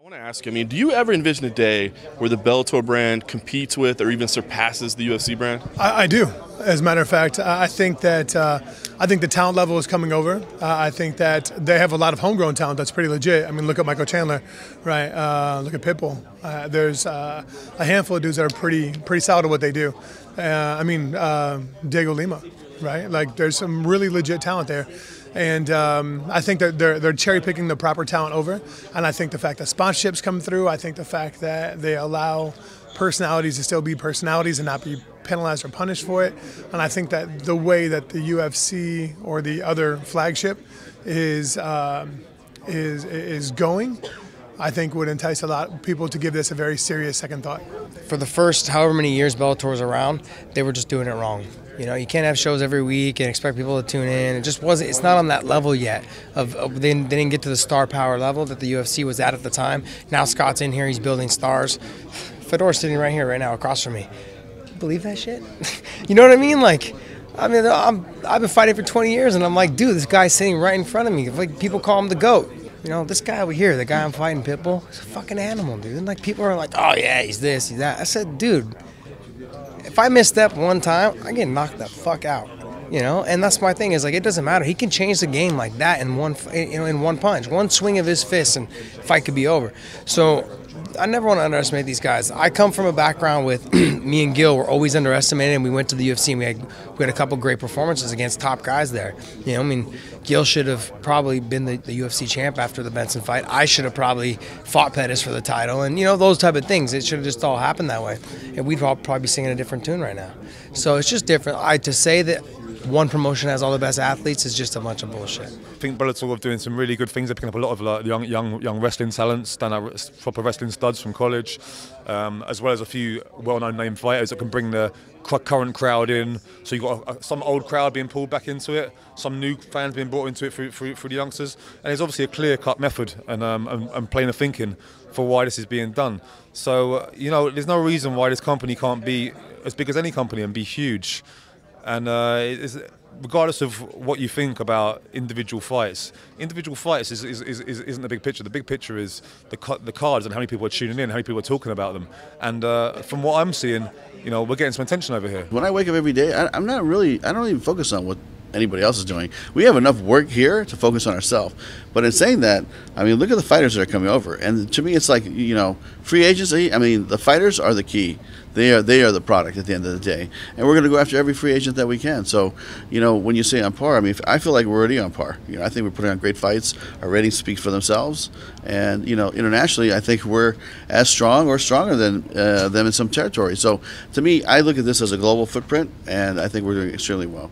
want to ask you, do you ever envision a day where the Bellator brand competes with or even surpasses the UFC brand? I do. As a matter of fact, I think that the talent level is coming over. I think that they have a lot of homegrown talent that's pretty legit. Look at Michael Chandler, right? Look at Pitbull. There's a handful of dudes that are pretty solid at what they do. Diego Lima, right? Like, there's some really legit talent there. And I think that they're cherry picking the proper talent over. And I think the fact that sponsorships come through, I think the fact that they allow personalities to still be personalities and not be penalized or punished for it. And I think that the way that the UFC or the other flagship is going, I think would entice a lot of people to give this a very serious second thought. For the first however many years Bellator was around, they were just doing it wrong. You know, you can't have shows every week and expect people to tune in. It just wasn't. It's not on that level yet. They didn't get to the star power level that the UFC was at the time. Now Scott's in here. He's building stars. Fedor's sitting right here, right now, across from me. Believe that shit? You know what I mean? I've been fighting for 20 years, and I'm like, dude, this guy's sitting right in front of me. Like, people call him the GOAT. You know, this guy over here, the guy I'm fighting, Pitbull, he's a fucking animal, dude. And like, people are like, oh yeah, he's this, he's that. I said, dude, if I misstep one time, I get knocked the fuck out. You know, and that's my thing, is like, it doesn't matter. He can change the game like that in one punch, one swing of his fist, and the fight could be over. So I never want to underestimate these guys. I come from a background with me and Gil were always underestimated, and we went to the UFC and we had a couple great performances against top guys there. You know, Gil should have probably been the UFC champ after the Benson fight. I should have probably fought Pettis for the title, and you know, those type of things. It should have just all happened that way, and we'd all probably be singing a different tune right now. So it's just different. To say that one promotion has all the best athletes is just a bunch of bullshit. I think Bellator are doing some really good things. They're picking up a lot of young wrestling talents, proper wrestling studs from college, as well as a few well-known name fighters that can bring the current crowd in. So you've got some old crowd being pulled back into it, some new fans being brought into it through the youngsters, and there's obviously a clear-cut method and plain of thinking for why this is being done. So you know, there's no reason why this company can't be as big as any company and be huge. And regardless of what you think about individual fights isn't the big picture. The big picture is the cards and how many people are tuning in, how many people are talking about them. And from what I'm seeing, you know, we're getting some attention over here. When I wake up every day, I don't even focus on what anybody else is doing. We have enough work here to focus on ourselves. But in saying that, look at the fighters that are coming over. And to me, it's like, you know, free agency. The fighters are the key. They are the product at the end of the day. And we're going to go after every free agent that we can. So, you know, when you say on par, I feel like we're already on par. You know, I think we're putting on great fights. Our ratings speak for themselves. And, you know, internationally, I think we're as strong or stronger than them in some territories. So, to me, I look at this as a global footprint, and I think we're doing extremely well.